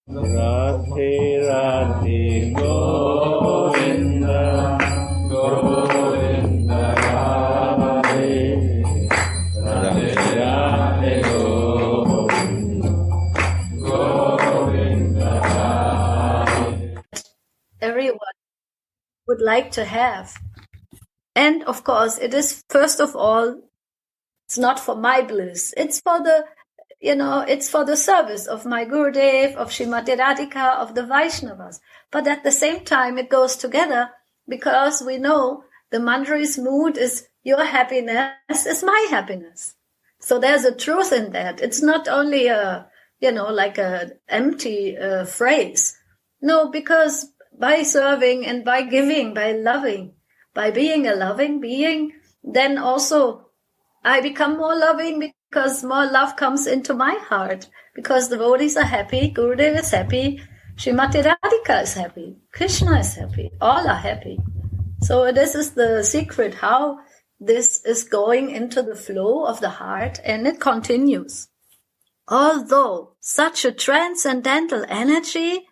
Radhe Radhe Govinda Govinda Radhe Radhe Radhe Govinda Govinda Radhe. Everyone would like to have. And of course, it is first of all, it's not for my bliss. It's for the, it's for the service of my Gurudev, of Srimati Radhika, of the Vaishnavas. But at the same time, it goes together because we know the Manjari's mood is your happiness is my happiness. So there's a truth in that. It's not only like a empty phrase. No, because by serving and by giving, by loving, by being a loving being, then also I become more loving because more love comes into my heart. Because the devotees are happy, Gurudev is happy, Srimati Radhika is happy, Krishna is happy, all are happy. So this is the secret, how this is going into the flow of the heart, and it continues. Although such a transcendental energy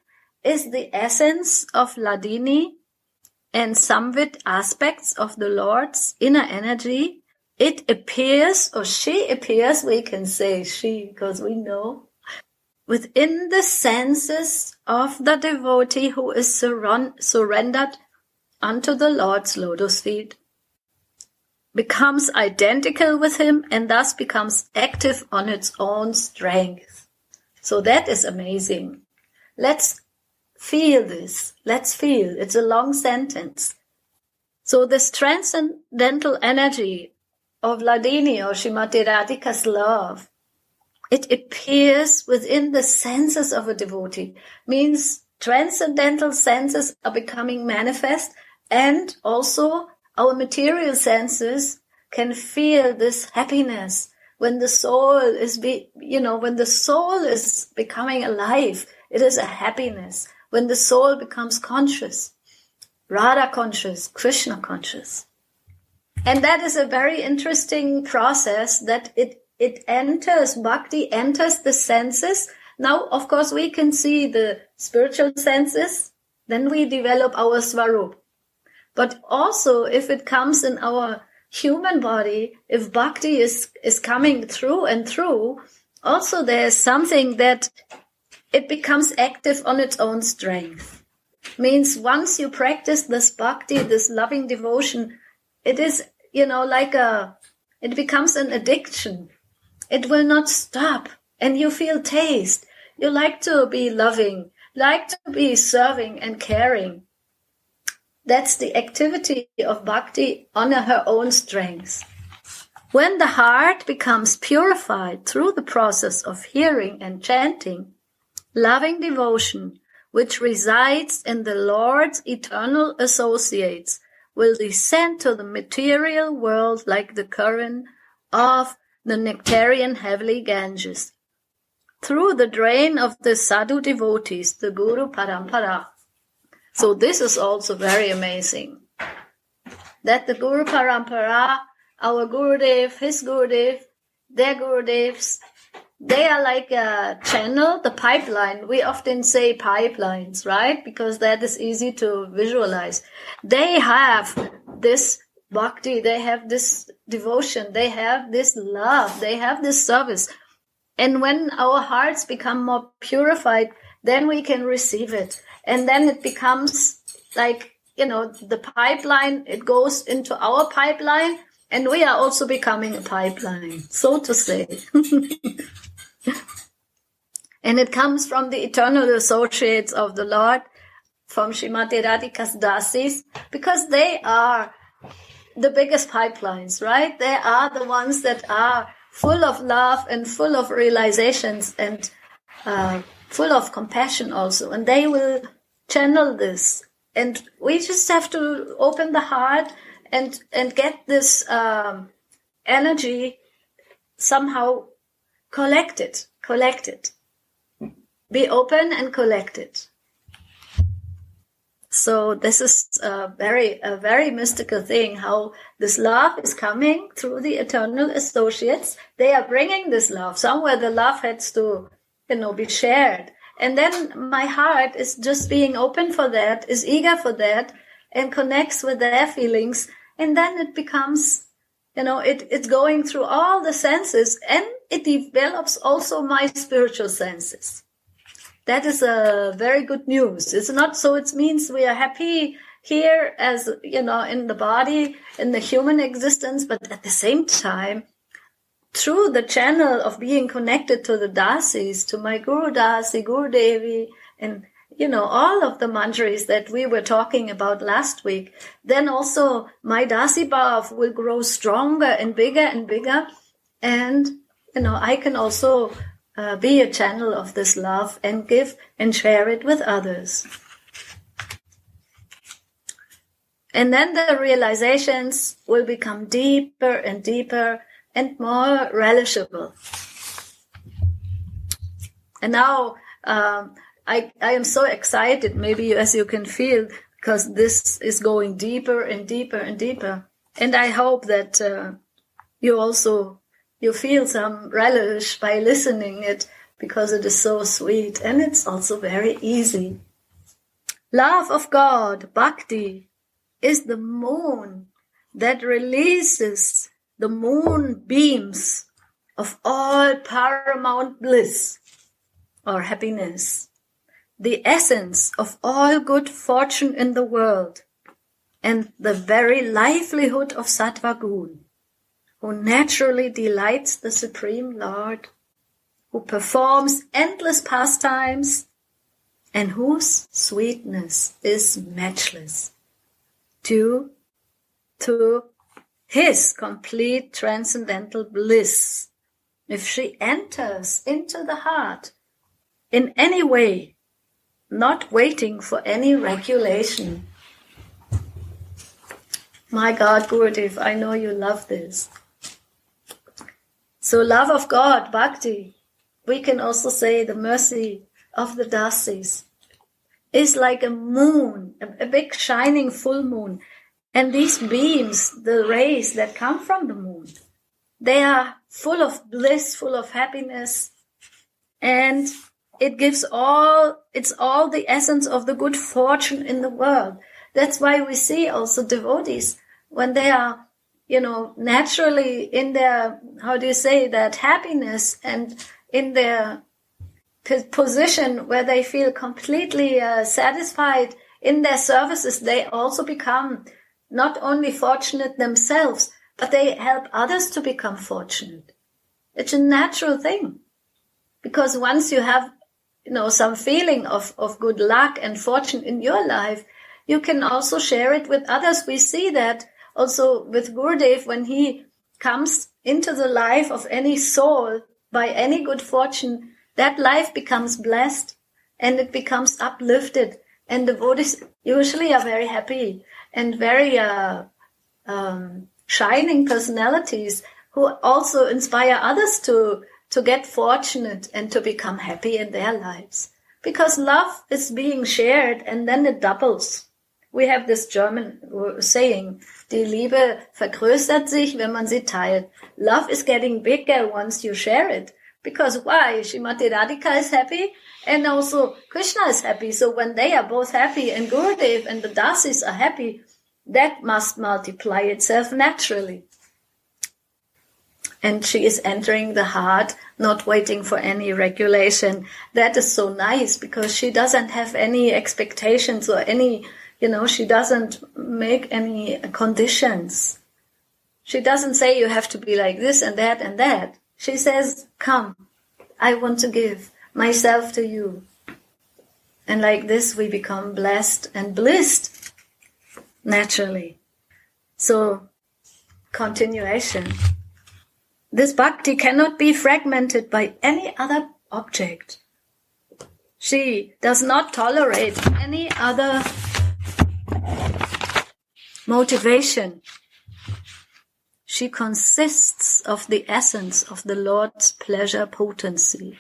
is the essence of Hladini and somewhat aspects of the Lord's inner energy, it appears, or she appears, we can say she because we know, within the senses of the devotee who is surrendered unto the Lord's lotus feet, becomes identical with him and thus becomes active on its own strength. So that is amazing. Let's feel this. Let's feel. It's a long sentence. So this transcendental energy of Hladini or Srimati Radhika's love, it appears within the senses of a devotee. Means transcendental senses are becoming manifest, and also our material senses can feel this happiness when the soul is when the soul is becoming alive. It is a happiness. When the soul becomes conscious, Radha conscious, Krishna conscious. And that is a very interesting process that it enters, Bhakti enters the senses. Now, of course, we can see the spiritual senses, then we develop our Svarup. But also, if it comes in our human body, if Bhakti is coming through and through, also there is something that it becomes active on its own strength. Means once you practice this Bhakti, this loving devotion, it is, it becomes an addiction. It will not stop, and you feel taste. You like to be loving, like to be serving and caring. That's the activity of Bhakti on her own strength. When the heart becomes purified through the process of hearing and chanting, loving devotion, which resides in the Lord's eternal associates, will descend to the material world like the current of the nectarian heavenly Ganges, through the drain of the sadhu devotees, the Guru Parampara. So this is also very amazing, that the Guru Parampara, our Gurudev, his Gurudev, their Gurudevs, they are like a channel, the pipeline. We often say pipelines, right? Because that is easy to visualize. They have this bhakti, they have this devotion, they have this love, they have this service. And when our hearts become more purified, then we can receive it. And then it becomes like, the pipeline, it goes into our pipeline, and we are also becoming a pipeline, so to say. And it comes from the eternal associates of the Lord, from Srimati Radhika's Dasis, because they are the biggest pipelines, right? They are the ones that are full of love and full of realizations and full of compassion also. And they will channel this. And we just have to open the heart and get this energy somehow collected. Be open and collect it. So this is a very mystical thing, how this love is coming through the eternal associates. They are bringing this love. Somewhere the love has to, be shared. And then my heart is just being open for that, is eager for that, and connects with their feelings. And then it becomes, it's going through all the senses, and it develops also my spiritual senses. That is a very good news. It's not so it means we are happy here as, in the body, in the human existence, but at the same time, through the channel of being connected to the Dasis, to my Guru Dasi, Guru Devi, and, all of the manjaris that we were talking about last week, then also my Dasi Bhav will grow stronger and bigger. And, I can also be a channel of this love and give and share it with others. And then the realizations will become deeper and deeper and more relishable. And now I am so excited, maybe as you can feel, because this is going deeper and deeper and deeper. And I hope that you feel some relish by listening it, because it is so sweet and it's also very easy. Love of God, Bhakti, is the moon that releases the moon beams of all paramount bliss or happiness, the essence of all good fortune in the world, and the very livelihood of Sattva Gun, who naturally delights the Supreme Lord, who performs endless pastimes, and whose sweetness is matchless, due to his complete transcendental bliss. If she enters into the heart in any way, not waiting for any regulation. My God, Gurudeva, I know you love this. So love of God, Bhakti, we can also say the mercy of the Dasis, is like a moon, a big shining full moon. And these beams, the rays that come from the moon, they are full of bliss, full of happiness. And it's all the essence of the good fortune in the world. That's why we see also devotees, when they are, naturally in their, that happiness and in their position where they feel completely satisfied in their services, they also become not only fortunate themselves, but they help others to become fortunate. It's a natural thing. Because once you have, some feeling of good luck and fortune in your life, you can also share it with others. We see that also with Gurudeva, when he comes into the life of any soul by any good fortune, that life becomes blessed and it becomes uplifted. And devotees usually are very happy and very shining personalities who also inspire others to get fortunate and to become happy in their lives. Because love is being shared and then it doubles. We have this German saying, die Liebe vergrößert sich, wenn man sie teilt. Love is getting bigger once you share it. Because why? Srimati Radhika is happy and also Krishna is happy. So when they are both happy and Gurudev and the Dasis are happy, that must multiply itself naturally. And she is entering the heart, not waiting for any regulation. That is so nice because she doesn't have any expectations or any, she doesn't make any conditions. She doesn't say you have to be like this and that and that. She says, come, I want to give myself to you. And like this we become blessed and blissed naturally. So, continuation. This bhakti cannot be fragmented by any other object. She does not tolerate any other motivation. She consists of the essence of the Lord's pleasure potency.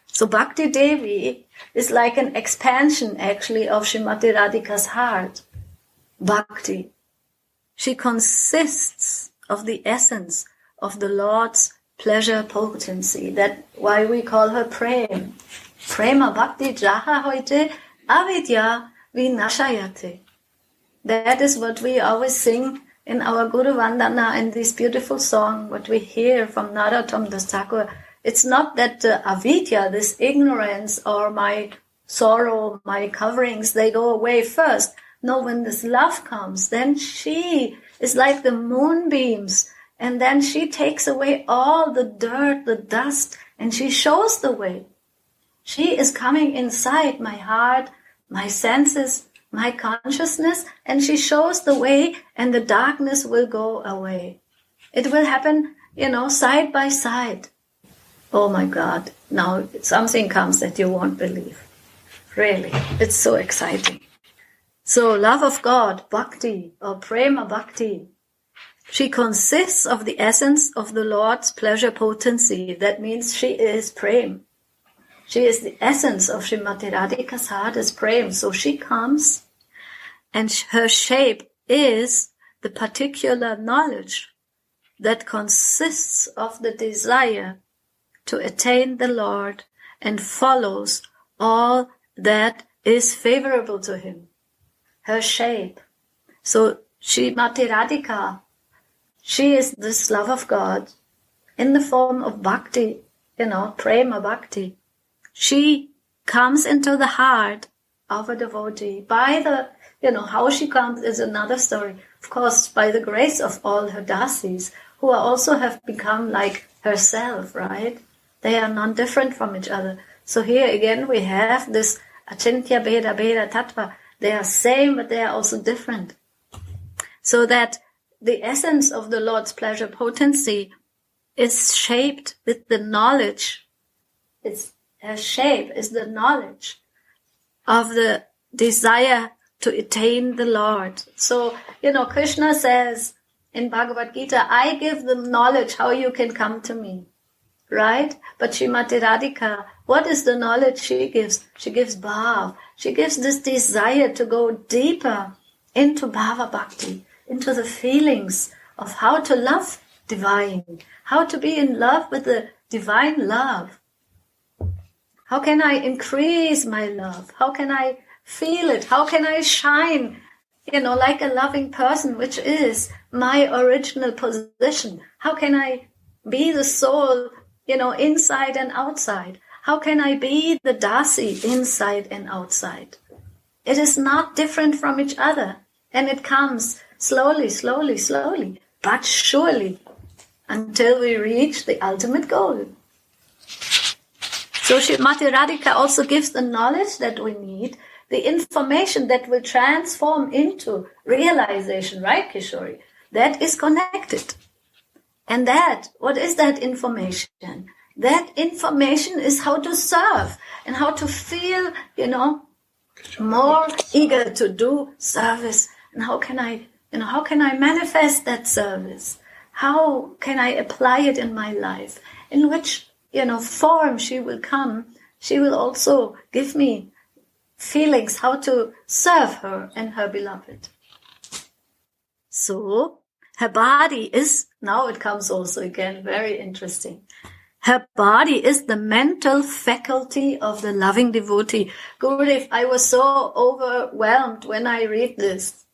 So Bhakti Devi is like an expansion actually of Srimati Radhika's heart. Bhakti. She consists of the essence of the Lord's pleasure potency. That's why we call her Prema. Prema Bhakti Jaha Hoite Avidya Vinashayate. That is what we always sing in our Guru Vandana and this beautiful song, what we hear from Narottam Das Thakur. It's not that avidya, this ignorance or my sorrow, my coverings, they go away first. No, when this love comes, then she is like the moonbeams, and then she takes away all the dirt, the dust, and she shows the way. She is coming inside my heart, my senses, my consciousness, and she shows the way, and the darkness will go away. It will happen, side by side. Oh my God, now something comes that you won't believe. Really, it's so exciting. So love of God, Bhakti, or Prema Bhakti, she consists of the essence of the Lord's pleasure potency. That means she is Prem. She is the essence of Srimati Radhika's heart is Prem. So she comes, and her shape is the particular knowledge that consists of the desire to attain the Lord and follows all that is favorable to him. Her shape. So Srimati Radhika, she is this love of God in the form of Bhakti, Prema Bhakti. She comes into the heart of a devotee by the, how she comes is another story. Of course, by the grace of all her dasis, who also have become like herself, right? They are non-different from each other. So here again we have this achintya bheda bheda tattva. They are same, but they are also different. So that the essence of the Lord's pleasure potency is shaped with the knowledge. Her shape is the knowledge of the desire to attain the Lord. So, Krishna says in Bhagavad Gita, I give the knowledge how you can come to me. Right? But Srimati Radhika, what is the knowledge she gives? She gives bhav. She gives this desire to go deeper into bhava bhakti, into the feelings of how to love divine, how to be in love with the divine love. How can I increase my love? How can I feel it? How can I shine, like a loving person, which is my original position? How can I be the soul, inside and outside? How can I be the dasi inside and outside? It is not different from each other. And it comes slowly, slowly, slowly, but surely, until we reach the ultimate goal. So Srimati Radhika also gives the knowledge that we need, the information that will transform into realization, right, Kishori? That is connected. And what is that information? That information is how to serve and how to feel, more eager to do service. And how can I manifest that service? How can I apply it in my life? In which, form she will come. She will also give me feelings how to serve her and her beloved. So, her body is, now it comes also again, very interesting. Her body is the mental faculty of the loving devotee. Gurudev, I was so overwhelmed when I read this,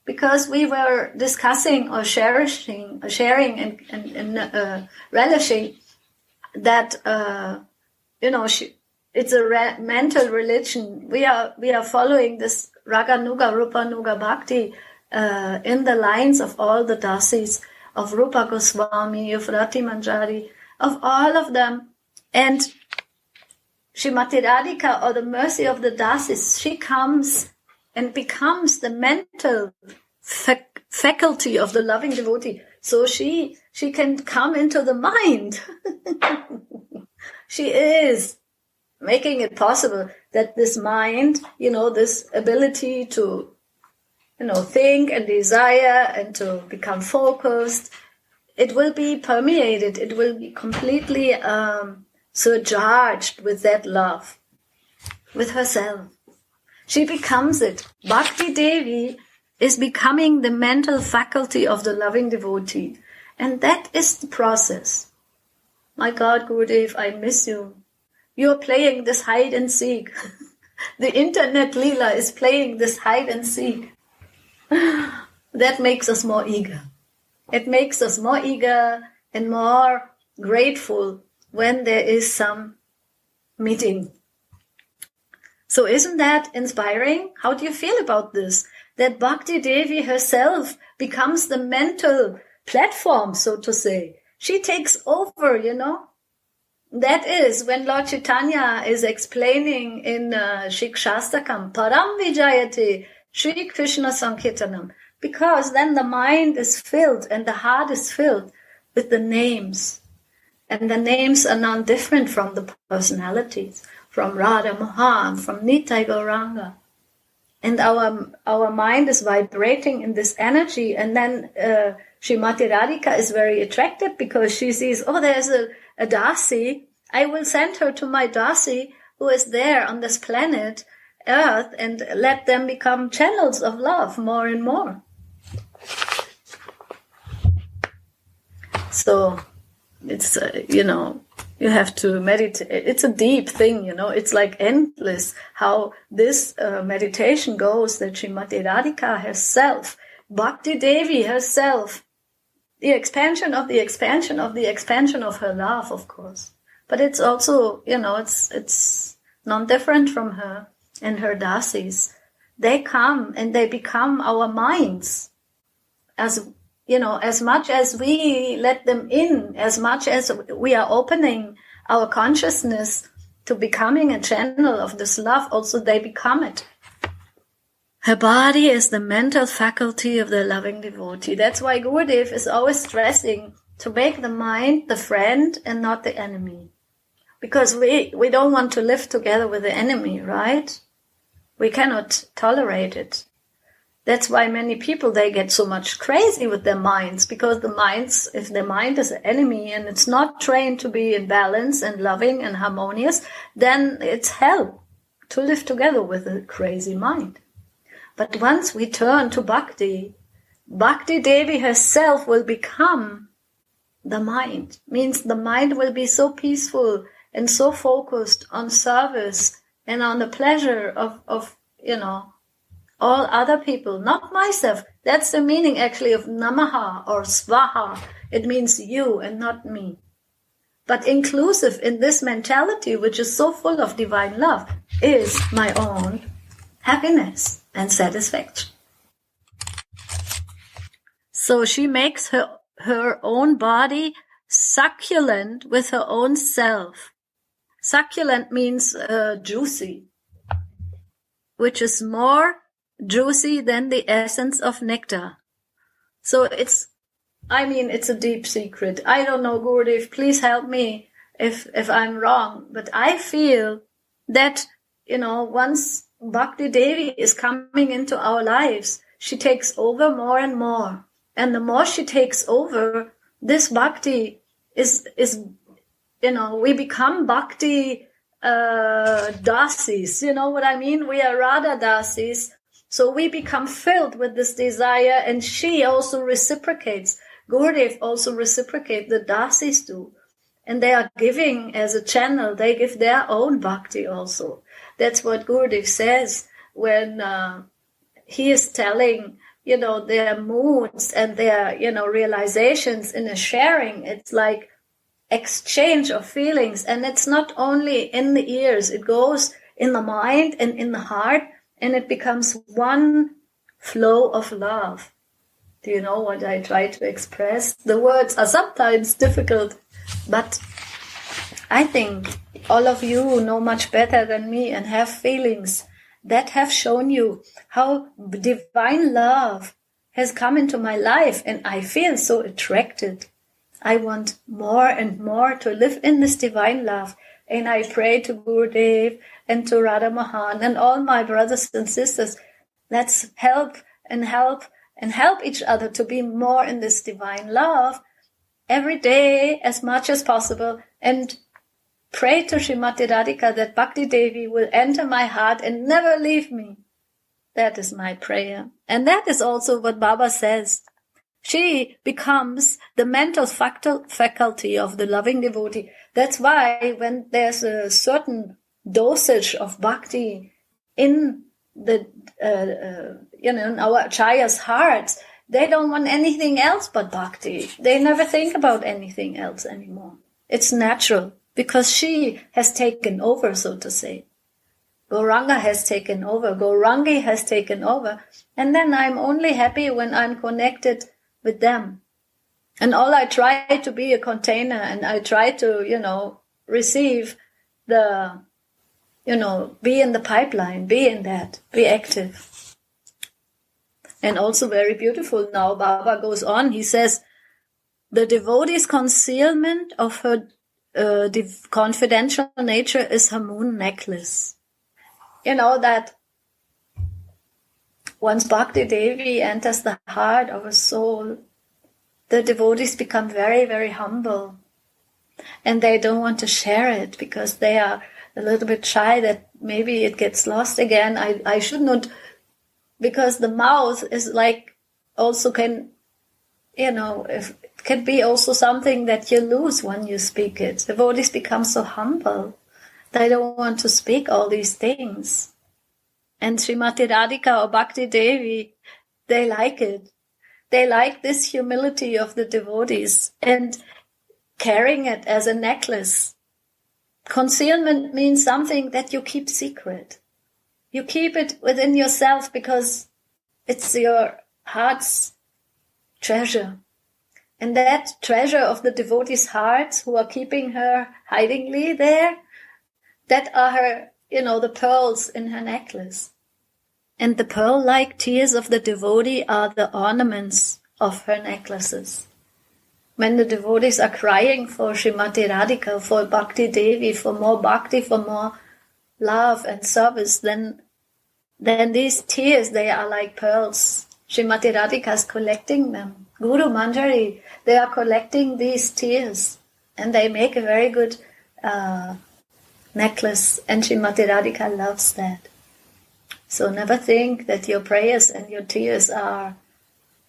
because we were discussing or sharing and relishing that, it's a mental religion. We are following this Raga Nuga, Rupa Nuga Bhakti, in the lines of all the dasis, of Rupa Goswami, of Rati Manjari, of all of them. And Srimati Radhika, or the mercy of the dasis, she comes and becomes the mental faculty of the loving devotee. So she can come into the mind. She is making it possible that this mind, this ability to think and desire and to become focused, it will be permeated. It will be completely surcharged with that love, with herself. She becomes it. Bhakti Devi is becoming the mental faculty of the loving devotee. And that is the process. My God, Gurudev, I miss you. You're playing this hide and seek. The internet Leela is playing this hide and seek. That makes us more eager. It makes us more eager and more grateful when there is some meeting. So isn't that inspiring? How do you feel about this? That Bhakti Devi herself becomes the mental platform, so to say. She takes over, That is when Lord Chaitanya is explaining in Shikshastakam, Param Vijayate, Shri Krishna Sankirtanam, because then the mind is filled and the heart is filled with the names. And the names are not different from the personalities, from Radha Mohan, from Nitai Gauranga. And our mind is vibrating in this energy. And then Srimati Radhika is very attracted because she sees, there's a Dasi. I will send her to my Dasi who is there on this planet, Earth, and let them become channels of love more and more. So it's, you have to meditate. It's a deep thing, It's like endless how this meditation goes, that Srimati Radhika herself, Bhakti Devi herself, the expansion of the expansion of the expansion of her love, of course. But it's also, it's not different from her and her dasis. They come and they become our minds. As much as we let them in, as much as we are opening our consciousness to becoming a channel of this love, also they become it. Her body is the mental faculty of the loving devotee. That's why Gurudeva is always stressing to make the mind the friend and not the enemy. Because we don't want to live together with the enemy, right? We cannot tolerate it. That's why many people, they get so much crazy with their minds, because if their mind is an enemy and it's not trained to be in balance and loving and harmonious, then it's hell to live together with a crazy mind. But once we turn to Bhakti, Bhakti Devi herself will become the mind. Means the mind will be so peaceful and so focused on service and on the pleasure of all other people, not myself. That's the meaning actually of Namaha or Svaha. It means you and not me. But inclusive in this mentality, which is so full of divine love, is my own happiness and satisfaction. So she makes her own body succulent with her own self. Succulent means juicy, which is more juicy than the essence of nectar. So it's a deep secret. I don't know, Gurudev, please help me if I'm wrong. But I feel that, once Bhakti Devi is coming into our lives, she takes over more and more. And the more she takes over, this Bhakti is we become Bhakti dasis. You know what I mean? We are Radha dasis. So we become filled with this desire, and she also reciprocates. Gurudev also reciprocates, the dasis do. And they are giving as a channel, they give their own bhakti also. That's what Gurudev says when he is telling, their moods and their, realizations in a sharing. It's like exchange of feelings. And it's not only in the ears, it goes in the mind and in the heart, and it becomes one flow of love. Do you know what I try to express? The words are sometimes difficult, but I think all of you know much better than me and have feelings that have shown you how divine love has come into my life, and I feel so attracted. I want more and more to live in this divine love, and I pray to Gurudev and to Radha Mohan and all my brothers and sisters, let's help each other to be more in this divine love every day as much as possible, and pray to Srimati Radhika that Bhakti Devi will enter my heart and never leave me. That is my prayer. And that is also what Baba says. She becomes the mental faculty of the loving devotee. That's why when there's a certain dosage of bhakti in the, in our acharyas' hearts, they don't want anything else but bhakti. They never think about anything else anymore. It's natural because she has taken over, so to say. Gauranga has taken over. Gaurangi has taken over. And then I'm only happy when I'm connected with them. And all I try to be a container, and I try to, receive the, be in the pipeline, be in that, be active. And also very beautiful now, Baba goes on, he says, the devotee's concealment of her confidential nature is her moon necklace. That once Bhakti Devi enters the heart of a soul, the devotees become very, very humble. And they don't want to share it because they are a little bit shy that maybe it gets lost again. I should not, because the mouth is like also can, if it can be also something that you lose when you speak it. Devotees become so humble. They don't want to speak all these things. And Srimati Radhika or Bhakti Devi, they like it. They like this humility of the devotees and carrying it as a necklace. Concealment means something that you keep secret. You keep it within yourself because it's your heart's treasure. And that treasure of the devotees' hearts who are keeping her hidingly there, that are her, the pearls in her necklace. And the pearl-like tears of the devotee are the ornaments of her necklaces. When the devotees are crying for Srimati Radhika, for Bhakti Devi, for more bhakti, for more love and service, then these tears, they are like pearls. Srimati Radhika is collecting them. Guru Manjari, they are collecting these tears. And they make a very good necklace. And Srimati Radhika loves that. So never think that your prayers and your tears are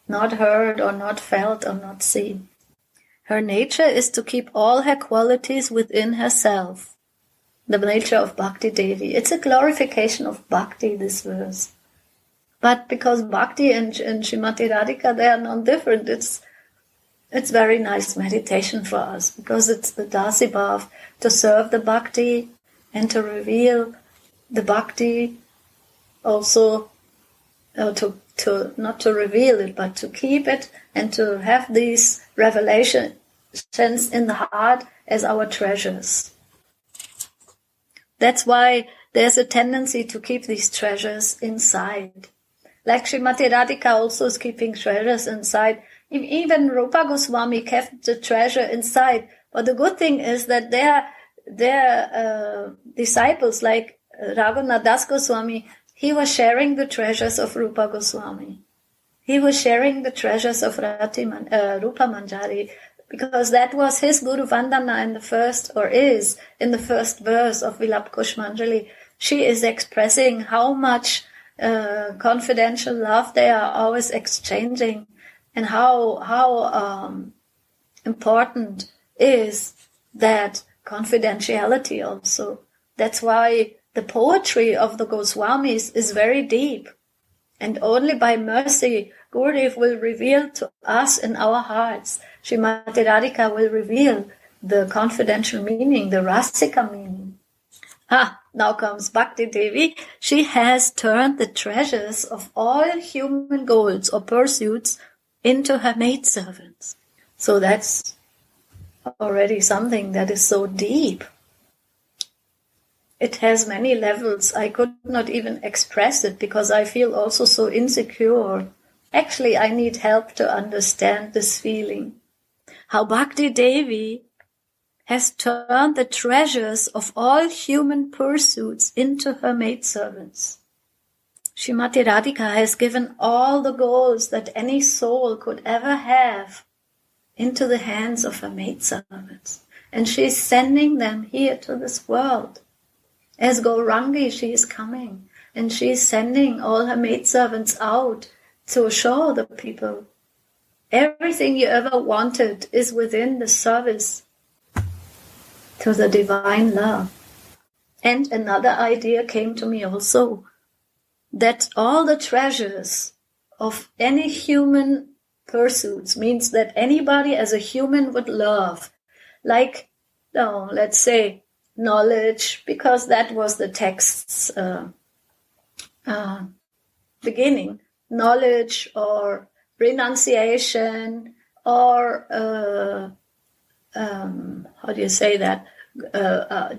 not heard or not felt or not seen. Her nature is to keep all her qualities within herself. The nature of Bhakti Devi. It's a glorification of Bhakti, this verse. But because Bhakti and Srimati Radhika, they are non-different, it's very nice meditation for us. Because it's the Dasi Bhav to serve the Bhakti and to reveal the Bhakti. Also, to not to reveal it, but to keep it and to have these revelations in the heart as our treasures. That's why there's a tendency to keep these treasures inside. Like Srimati Radhika also is keeping treasures inside. Even Rupa Goswami kept the treasure inside. But the good thing is that their disciples like Raghunath Das Goswami, he was sharing the treasures of Rupa Goswami. He was sharing the treasures of Rupa Manjari, because that was his Guru Vandana in the first verse of Vilap Kushmanjali. She is expressing how much confidential love they are always exchanging, and how important is that confidentiality also. That's why the poetry of the Goswamis is very deep. And only by mercy, Gurudeva will reveal to us in our hearts. Srimati Radhika will reveal the confidential meaning, the Rasika meaning. Now comes Bhakti Devi. She has turned the treasures of all human goals or pursuits into her maidservants. So that's already something that is so deep. It has many levels. I could not even express it because I feel also so insecure. Actually, I need help to understand this feeling. How Bhakti Devi has turned the treasures of all human pursuits into her maidservants. Srimati Radhika has given all the goals that any soul could ever have into the hands of her maidservants. And she is sending them here to this world. As Gaurangi, she is coming, and she is sending all her maidservants out to show the people Everything you ever wanted is within the service to the divine love. And another idea came to me also, that all the treasures of any human pursuits means that anybody as a human would love, like, let's say, knowledge, because that was the text's beginning, knowledge or renunciation or how do you say that?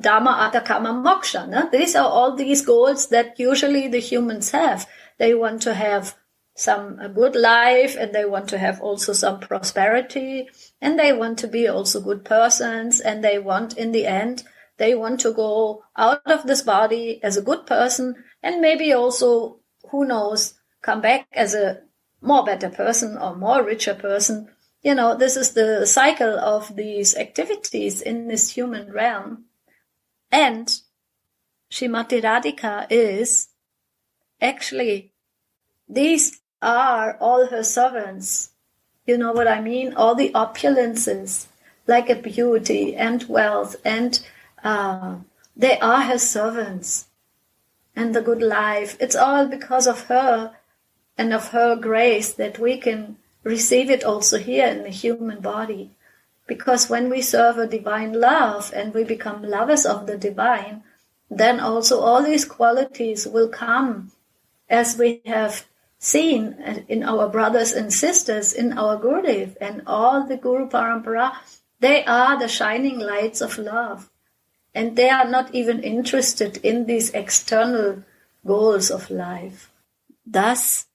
Dharma, Artha, Kama, Moksha. No? These are all these goals that usually the humans have. They want to have a good life, and they want to have also some prosperity, and they want to be also good persons, and they want, in the end, they want to go out of this body as a good person, and maybe also, who knows, come back as a more better person or more richer person. This is the cycle of these activities in this human realm. And Srimati Radhika is actually, these are all her servants. You know what I mean? All the opulences, like a beauty and wealth, and they are her servants. And the good life, it's all because of her and of her grace that we can receive it also here in the human body. Because when we serve a divine love and we become lovers of the divine, then also all these qualities will come, as we have seen in our brothers and sisters, in our Gurudeva and all the Guru Parampara. They are the shining lights of love. And they are not even interested in these external goals of life. Thus,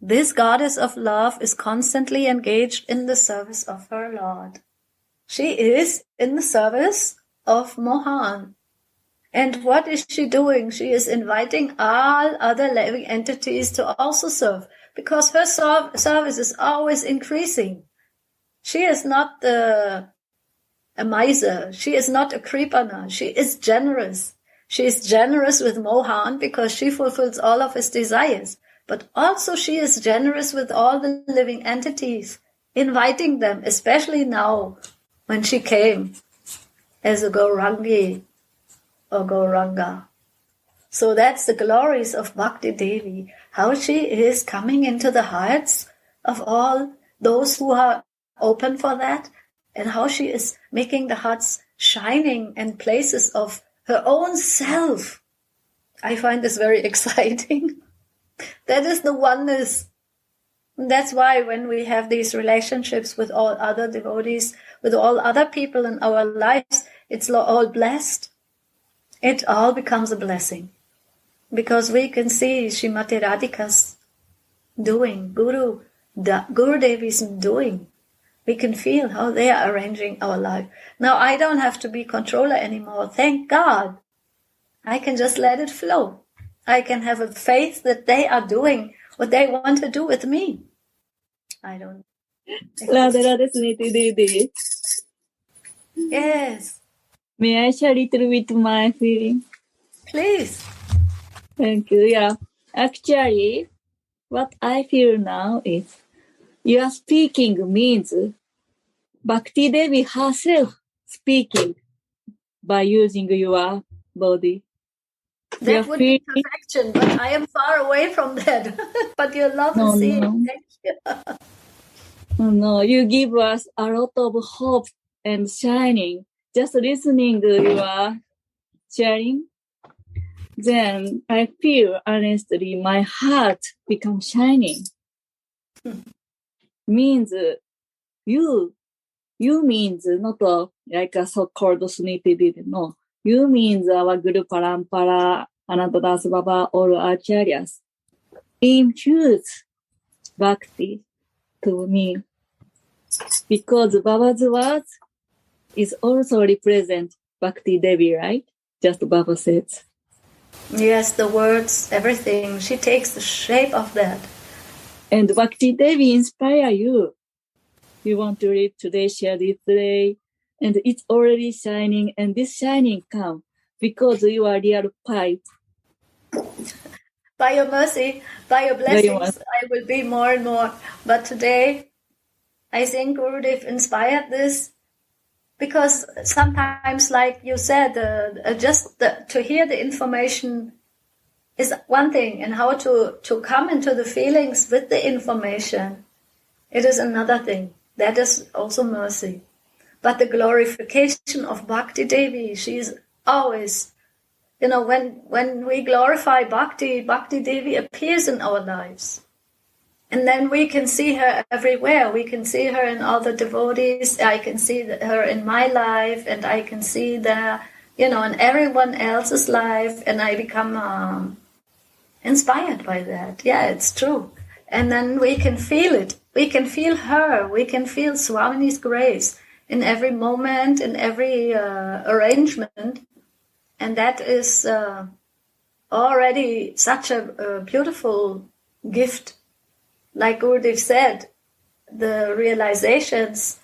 this goddess of love is constantly engaged in the service of her Lord. She is in the service of Mohan. And what is she doing? She is inviting all other living entities to also serve, because her service is always increasing. She is not a miser. She is not a kripana. She is generous. She is generous with Mohan because she fulfills all of his desires. But also she is generous with all the living entities, inviting them, especially now when she came as a Gaurangi or Gauranga. So that's the glories of Bhakti Devi, how she is coming into the hearts of all those who are open for that, and how she is making the hearts shining and places of her own self. I find this very exciting. That is the oneness. And that's why when we have these relationships with all other devotees, with all other people in our lives, it's all blessed. It all becomes a blessing. Because we can see Srimati Radhika's doing, Gurudeva's doing. We can feel how they are arranging our life. Now I don't have to be controller anymore. Thank God. I can just let it flow. I can have a faith that they are doing what they want to do with me. I don't. Radhe Radhe Suniti Didi. Yes. May I share a little bit my feeling? Please. Thank you. Yeah. Actually, what I feel now is your speaking means Bhakti Devi herself speaking by using your body. That would be perfection, but I am far away from that. But your love is seeing. No. Thank you. No, you give us a lot of hope and shining. Just listening to your sharing, then I feel honestly my heart becomes shining. Means you means not like a so-called Suniti did. No, you means our Guru Parampara, Anantadas Baba, all acharyas infuse Bhakti to me. Because Baba's words is also represent Bhakti Devi, right? Just Baba says. Yes, the words, everything. She takes the shape of that. And Bhakti Devi inspire you. You want to read today, share this today. And it's already shining. And this shining comes because you are real pipe. By your mercy, by your blessings, I will be more and more. But today, I think Gurudev inspired this because sometimes, like you said, to hear the information is one thing, and how to come into the feelings with the information, it is another thing. That is also mercy. But the glorification of Bhakti Devi, she is always, when we glorify Bhakti, Bhakti Devi appears in our lives. And then we can see her everywhere. We can see her in all the devotees. I can see her in my life, and I can see that, in everyone else's life, and I become inspired by that. Yeah, it's true. And then we can feel it. We can feel her. We can feel Swamini's grace in every moment, in every arrangement. And that is already such a beautiful gift. Like Gurudev said, the realizations,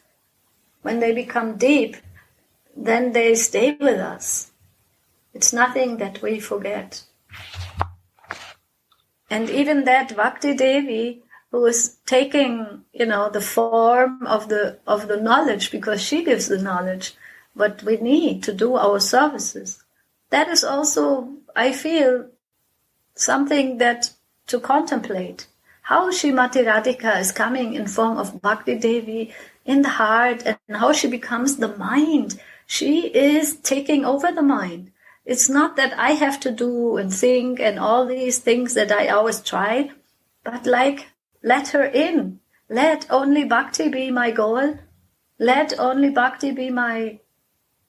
when they become deep, then they stay with us. It's nothing that we forget. And even that Bhakti Devi, who is taking, the form of the knowledge, because she gives the knowledge, but we need to do our services. That is also, I feel, something that to contemplate. How Srimati Radhika is coming in form of Bhakti Devi in the heart, and how she becomes the mind. She is taking over the mind. It's not that I have to do and think and all these things that I always try, but let her in. Let only Bhakti be my goal. Let only Bhakti be my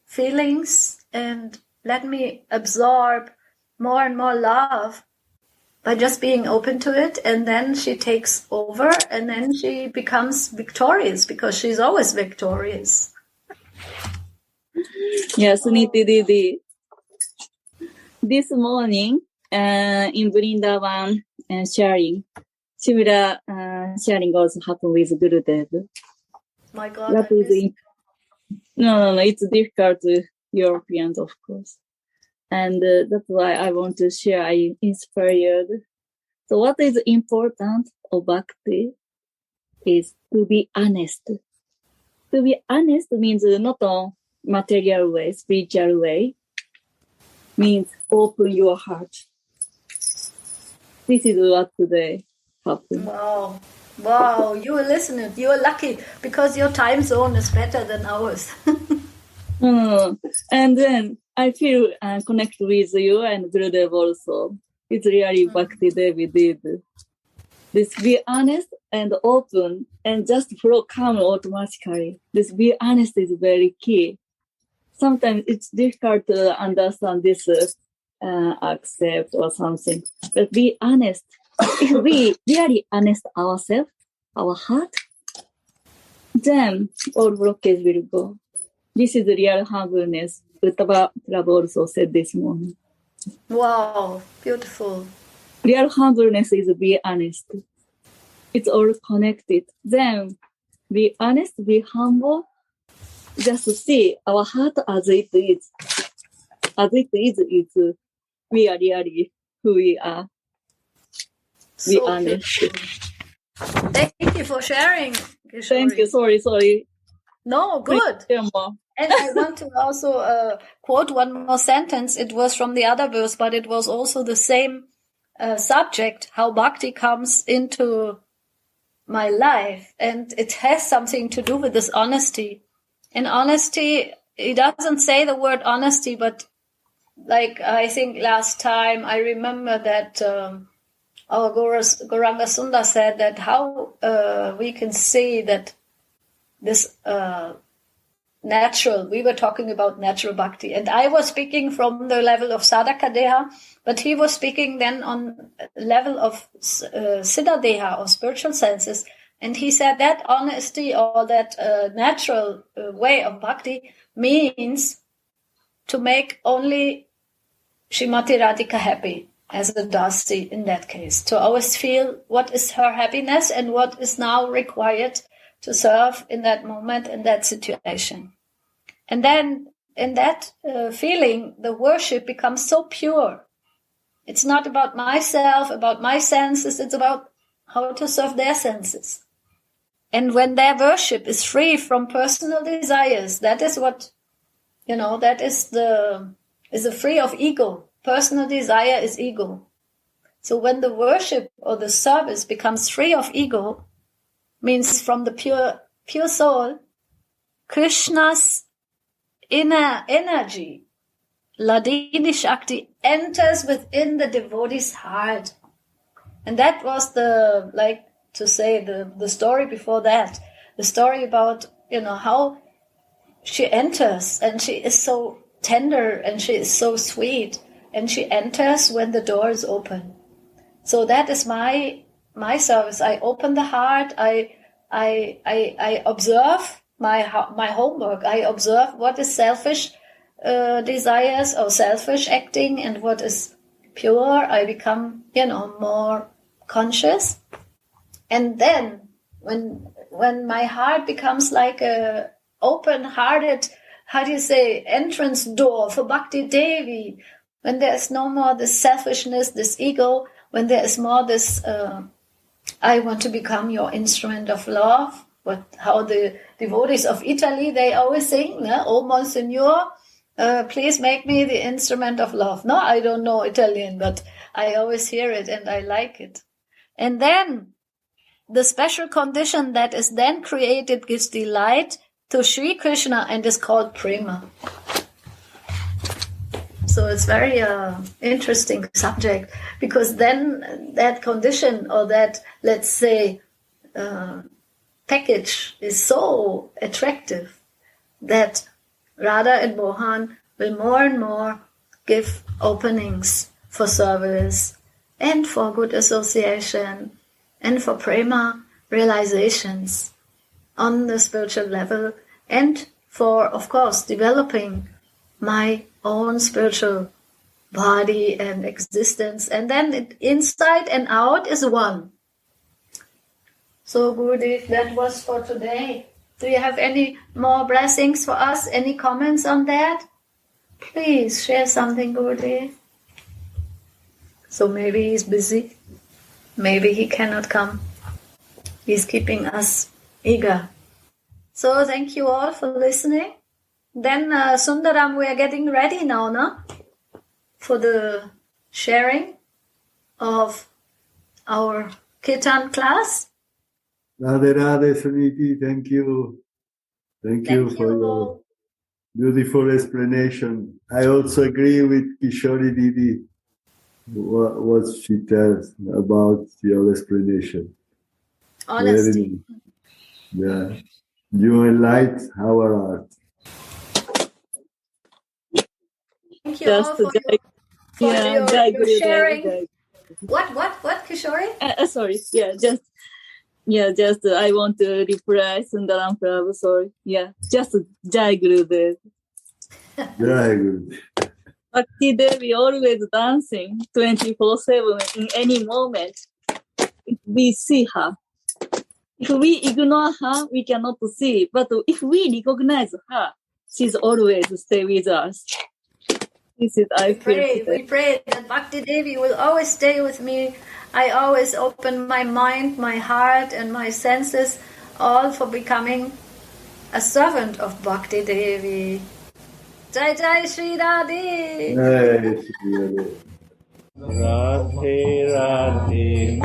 feelings, and let me absorb more and more love by just being open to it. And then she takes over, and then she becomes victorious, because she's always victorious. Yeah, Suniti Didi. This morning, in Vrindavan sharing, similar sharing also happened with Gurudeva. My God, That is no, it's difficult to Europeans, of course. And that's why I want to share. I inspired. So what is important of Bhakti is to be honest. To be honest means not on material way, spiritual way. Means open your heart. This is what today happened. Wow, you are listening. You are lucky, because your time zone is better than ours. And then I feel connected with you and Gurudeva also. It's really Bhakti Devi did. This be honest and open, and just flow come automatically. This be honest is very key. Sometimes it's difficult to understand this, accept or something. But be honest. If we really honest ourselves, our heart, then all blockage will go. This is real humbleness. Uttava also said this morning. Wow, beautiful. Real humbleness is be honest. It's all connected. Then be honest, be humble. Just see our heart as it is. As it is we are really who we are. Be So honest. beautiful. Thank you for sharing, Kishori. Thank you. Sorry. No, good. And I want to also quote one more sentence. It was from the other verse, but it was also the same subject, how Bhakti comes into my life. And it has something to do with this honesty. In honesty, he doesn't say the word honesty, but like I think last time I remember that our Gauranga Sundar said that how we can see that this natural, we were talking about natural bhakti, and I was speaking from the level of sadhaka deha, but he was speaking then on level of siddha deha, or spiritual senses. And he said that honesty, or that natural way of bhakti, means to make only Srimati Radhika happy, as a dasi in that case. To always feel what is her happiness and what is now required to serve in that moment, in that situation. And then in that feeling, the worship becomes so pure. It's not about myself, about my senses. It's about how to serve their senses. And when their worship is free from personal desires, that is what, that is the free of ego. Personal desire is ego. So when the worship or the service becomes free of ego, means from the pure soul, Krishna's inner energy, Ladini Shakti, enters within the devotee's heart. And that was the story before that. The story about, how she enters and she is so tender and she is so sweet and she enters when the door is open. So that is my service. I open the heart. I observe my homework. I observe what is selfish desires or selfish acting and what is pure. I become, more conscious. And then when my heart becomes like a open-hearted, entrance door for Bhakti Devi, when there is no more this selfishness, this ego, when there is more this, I want to become your instrument of love, how the devotees of Italy, they always sing, "Oh, Monsignor, please make me the instrument of love." No, I don't know Italian, but I always hear it and I like it. And then the special condition that is then created gives delight to Sri Krishna and is called Prema. So it's very interesting subject, because then that condition or that, let's say, package is so attractive that Radha and Mohan will more and more give openings for service and for good association and for Prema realizations on the spiritual level, and for, of course, developing my own spiritual body and existence. And then inside and out is one. So, Gurudev, that was for today. Do you have any more blessings for us? Any comments on that? Please share something, Gurudev. So maybe he's busy. Maybe he cannot come. He's keeping us eager. So thank you all for listening. Then Sundaram, we are getting ready now, no? For the sharing of our Kirtan class. Radhe Radhe Suniti, thank you. Thank you for your beautiful explanation. I also agree with Kishori Didi, what she tells about your explanation. Honesty. Yeah. You enlight our art. Thank you all for your sharing. What, Kishori? Sorry. Just I want to reply Sundaram Prabhu. Sorry. Just Jai Gurudev. Jai Gurudev. Bhakti Devi always dancing 24/7 in any moment. If we see her. If we ignore her, we cannot see. But if we recognize her, she's always stay with us. This is we pray that Bhakti Devi will always stay with me. I always open my mind, my heart, and my senses, all for becoming a servant of Bhakti Devi. Jai Jai Shri Radhe. Jai Shri Radhe. Radhe Radhe.